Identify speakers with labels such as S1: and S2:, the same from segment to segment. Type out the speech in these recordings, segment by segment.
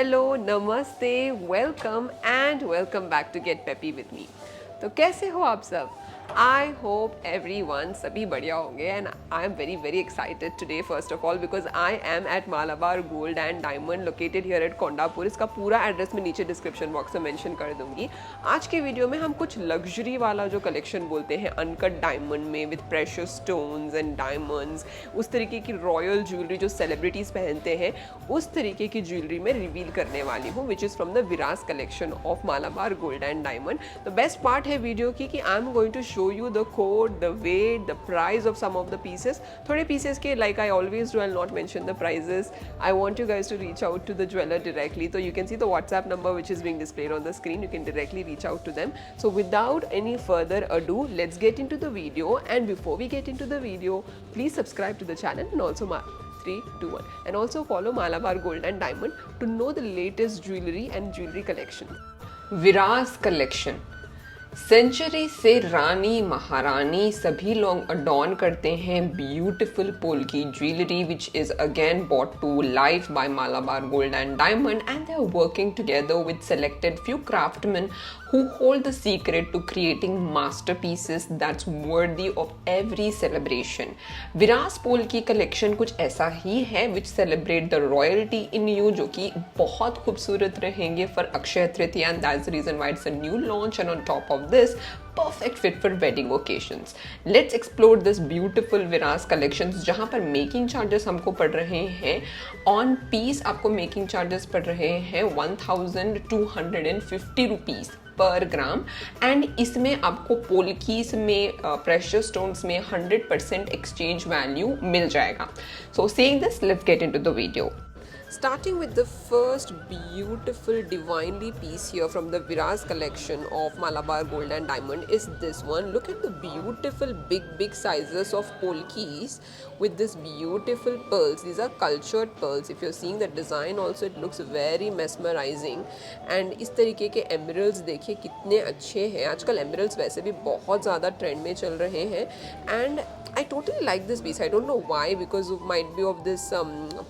S1: Hello नमस्ते welcome and welcome back to Get Peppy with me. तो कैसे हो आप सब? आई होप एवरीवन सभी बढ़िया होंगे and I am very very excited today first of all because I am at Malabar Gold and Diamond located here at Kondapur. इसका पूरा एड्रेस मैं नीचे डिस्क्रिप्शन बॉक्स में मेंशन कर दूंगी। आज के वीडियो में हम कुछ लग्जरी वाला जो कलेक्शन बोलते हैं अनकट डायमंड में with precious stones and diamonds, उस तरीके की रॉयल ज्वेलरी जो सेलिब्रिटीज़ पहनते हैं उस तरीके की ज्वेलरी में रिवील करने वाली हूँ which is from the Viraz collection of Malabar Gold and Diamond. तो बेस्ट पार्ट है वीडियो की कि I am going to show you the code, the weight, the price of some of the pieces. थोड़े pieces के like I always do, I'll not mention the prices. I want you guys to reach out to the jeweler directly. So you can see the WhatsApp number which is being displayed on the screen. You can directly reach out to them. So without any further ado, let's get into the video. And before we get into the video, please subscribe to the channel and also 3, 2, 1. And also follow Malabar Gold and Diamond to know the latest jewelry and jewelry collection. Viraz collection. Century से रानी महारानी सभी लोग adorn करते हैं beautiful polki jewellery which is again bought to life by Malabar Gold and Diamond and they are working together with selected few craftsman who hold the secret to creating masterpieces that's worthy of every celebration. विराज पोल की collection कुछ ऐसा ही है which celebrate the royalty in you, जो कि बहुत खूबसूरत रहेंगे for Akshaya Tritiya and that's the reason why it's a new launch and on top of this perfect fit for wedding occasions. Let's explore this beautiful Viraz collections जहाँ पर making charges हमको पड़ रहे हैं ऑन पीस, आपको मेकिंग चार्जेस पड़ रहे हैं 1250 रुपीज़ पर ग्राम एंड इसमें आपको पोल्कीज में प्रेशियस स्टोन्स में 100% एक्सचेंज वैल्यू मिल जाएगा. So saying this, let's get into the video. Starting with the first beautiful divinely piece here from the Viraz collection of Malabar Gold and Diamond is this one. Look at the beautiful big sizes of polkis with this beautiful pearls. These are cultured pearls. If you're seeing the design also, it looks very mesmerizing. And इस तरीके के emeralds देखिए कितने अच्छे हैं. आजकल emeralds वैसे भी बहुत ज़्यादा ट्रेंड में चल रहे हैं and I totally like this piece. I don't know why, because it might be of this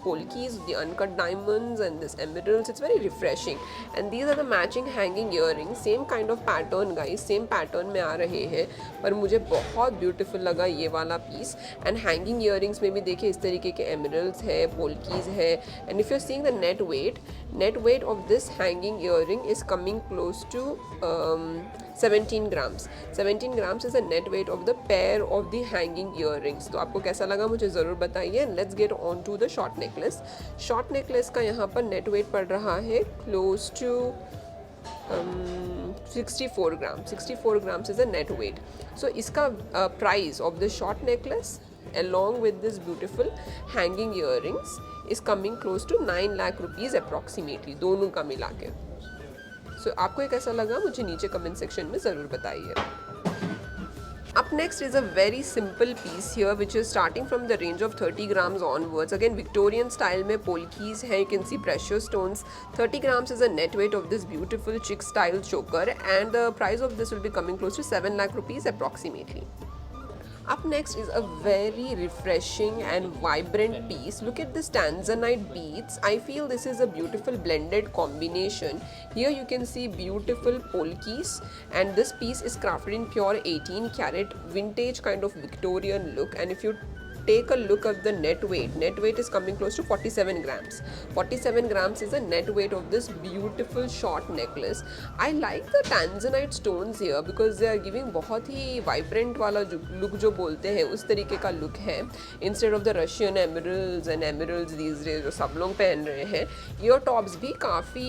S1: polkis, the uncut diamonds and this emeralds. It's very refreshing. And these are the matching hanging earrings. Same kind of pattern guys, same pattern में आ रहे हैं. पर मुझे बहुत beautiful लगा ये वाला piece. And hanging earrings में भी देखिए इस तरीके के emeralds है, polkis है. And if you're seeing the net weight of this hanging earring is coming close to 17 grams. 17 grams is the net weight of the pair of the hanging earrings. तो आपको कैसा लगा मुझे ज़रूर बताइए. Let's get on to the short necklace. Short necklace का यहाँ पर net weight पड़ रहा है close to 64 grams. 64 grams is the net weight. So इसका price of the short necklace along with this beautiful hanging earrings is coming close to 9 lakh rupees approximately, दोनों का मिला के. So आपको ये कैसा लगा मुझे नीचे कमेंट सेक्शन में ज़रूर बताइए. Up next is a very simple piece here which is starting from the range of 30 grams onwards. Again Victorian style में polkis है. You can see precious stones. 30 grams is a net weight of this beautiful chick style choker and the price of this will be coming close to 7 lakh rupees approximately. Up next is a very refreshing and vibrant piece. Look at this tanzanite beads. I feel this is a beautiful blended combination. Here you can see beautiful polkis and this piece is crafted in pure 18 karat vintage kind of Victorian look. And if you take a look at the net weight is coming close to 47 grams. 47 grams is the net weight of this beautiful short necklace. I like the tanzanite stones here because they are giving बहुत ही vibrant वाला look जो बोलते हैं उस तरीके का look है. Instead of the Russian emeralds these days जो सब लोग पहन रहे हैं. Ear tops भी काफ़ी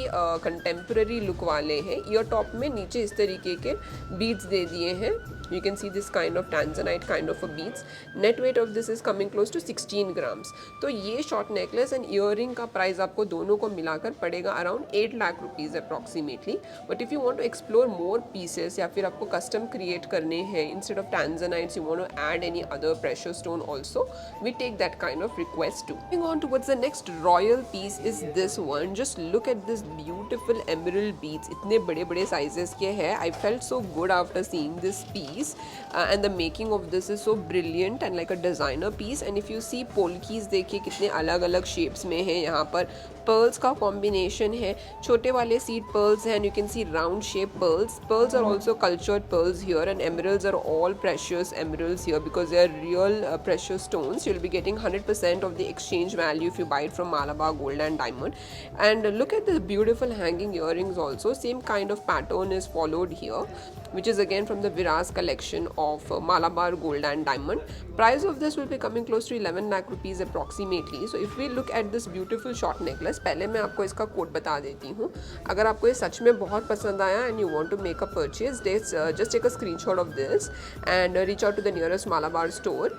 S1: contemporary look वाले हैं. Ear top में नीचे इस तरीके के beads दे दिए हैं. You can see this kind of tanzanite kind of a beads. Net weight of this is coming close to 16 grams. तो ये short necklace and earring का price आपको दोनों को मिलाकर पड़ेगा around 8 lakh rupees approximately. But if you want to explore more pieces या फिर आपको custom create करने हैं instead of tanzanites you want to add any other precious stone also, we take that kind of request too. Moving on towards the next royal piece is this one. Just look at this beautiful emerald beads. इतने बड़े बड़े sizes के हैं. I felt so good after seeing this piece. piece, and the making of this is so brilliant and like a designer piece. And if you see polkis, देखिए कितने अलग अलग shapes में है, यहाँ पर pearls का combination है, छोटे वाले seed pearls हैं, and you can see round shape pearls. Pearls are also cultured pearls here, and emeralds are all precious emeralds here because they are real precious stones. You'll be getting 100% of the exchange value if you buy it from Malabar Gold and Diamond. And look at the beautiful hanging earrings also. Same kind of pattern is followed here, which is again from the Viras collection of Malabar Gold and Diamond. Price of this will be coming close to 11 lakh rupees approximately. So if we look at this beautiful short necklace, पहले मैं आपको इसका code बता देती हूँ. अगर आपको ये सच में बहुत पसंद आया and you want to make a purchase, just take a screenshot of this and reach out to the nearest Malabar store.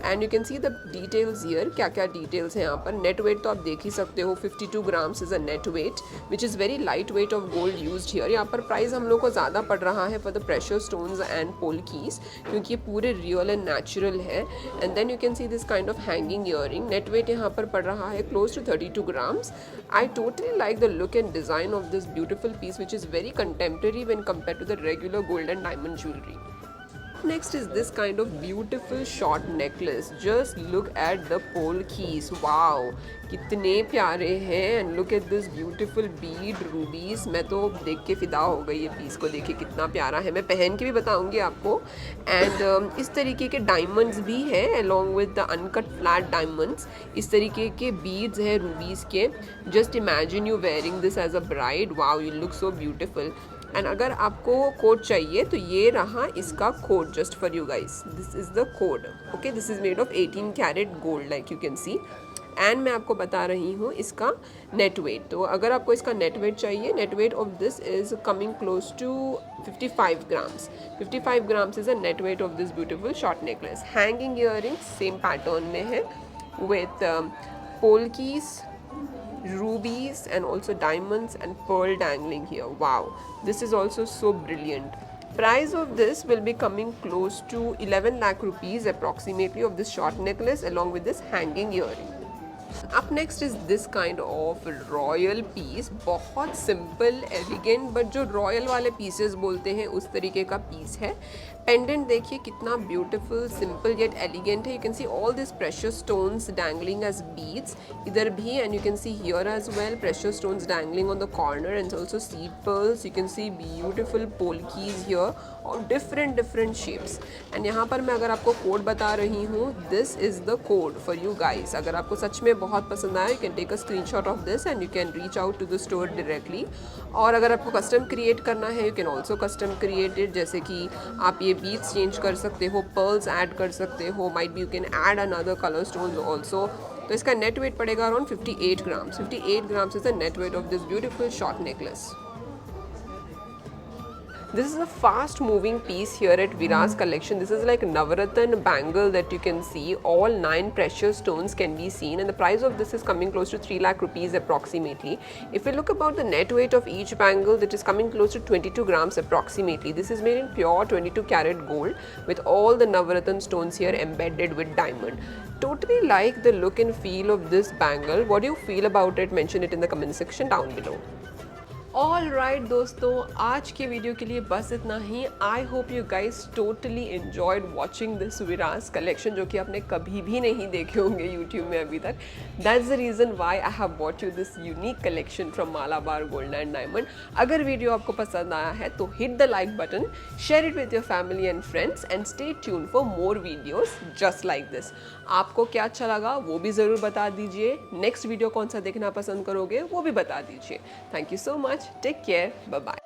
S1: And you can see the details here. क्या क्या details हैं यहाँ पर. Net weight तो आप देख ही सकते हो, 52 grams is a net weight, which is very light weight of gold used here. यहाँ पर price हम लोग को ज़्यादा पड़ रहा है for the precious stones and polkis, क्योंकि ये पूरे real and natural है. And then you can see this kind of hanging earring. Net weight यहाँ पर पड़ रहा है close to 32 grams. I totally like the look and design of this beautiful piece, which is very contemporary when compared to the regular gold and diamond jewelry. Next is this kind of beautiful short necklace. Just look at the polkis. Wow, कितने प्यारे हैं. And look at this beautiful bead rubies. मैं तो देख के फिदा हो गई ये पीस को. देखिए कितना प्यारा है. मैं पहन के भी बताऊंगी आपको. And इस तरीके के diamonds भी हैं along with the uncut flat diamonds. इस तरीके के beads हैं rubies के. Just imagine you wearing this as a bride. Wow, you look so beautiful. And अगर आपको कोड चाहिए तो ये रहा इसका code just for you guys. This is the code. Okay, this is made of 18 carat gold like you can see. And मैं आपको बता रही हूँ इसका नेट वेट. तो अगर आपको इसका नेट वेट चाहिए, net weight of this is coming close to 55 grams. 55 grams is a net weight of this beautiful short necklace. Hanging earrings same pattern में है with polkis, rubies and also diamonds and pearl dangling here. Wow, this is also so brilliant. Price of this will be coming close to 11 lakh rupees approximately of this short necklace along with this hanging earring. Up next is this kind of royal piece. बहुत simple, elegant, but जो royal वाले pieces बोलते हैं उस तरीके का piece है. Pendant देखिए कितना beautiful, simple yet elegant है. You can see all these precious stones dangling as beads इधर भी, and you can see here as well precious stones dangling on the corner and also seed pearls. You can see beautiful polkis here of different shapes. And यहाँ पर मैं अगर आपको code बता रही हूँ, this is the code for you guys. अगर आपको सच में बहुत पसंद आया, you can take a screenshot of this and you can reach out to the store directly. और अगर आपको कस्टम क्रिएट करना है, you can also custom create it. जैसे कि आप ये बीड्स चेंज कर सकते हो, पर्ल्स ऐड कर सकते हो, might be you can add another colour stones also. तो इसका नेट वेट पड़ेगा around 58 grams. 58 grams is the net weight of this beautiful short necklace. This is a fast moving piece here at Viras collection. This is like Navaratna bangle that you can see. All 9 precious stones can be seen, and the price of this is coming close to 3 lakh rupees approximately. If we look about the net weight of each bangle, that is coming close to 22 grams approximately. This is made in pure 22 karat gold with all the Navaratna stones here embedded with diamond. Totally like the look and feel of this bangle. What do you feel about it? Mention it in the comment section down below. All right दोस्तों, आज के video के लिए बस इतना ही. I hope you guys totally enjoyed watching this विरास collection, जो कि आपने कभी भी नहीं देखे होंगे यूट्यूब में अभी तक. That's the reason why I have bought you this unique collection from Malabar Gold and diamond. अगर वीडियो आपको पसंद आया है तो hit the like button, share it with your family and friends and stay tune for more videos just like this. आपको क्या अच्छा लगा वो भी ज़रूर बता दीजिए. नेक्स्ट वीडियो कौन सा देखना पसंद करोगे वो भी बता दीजिए. Thank you so much. Take care. Bye-bye.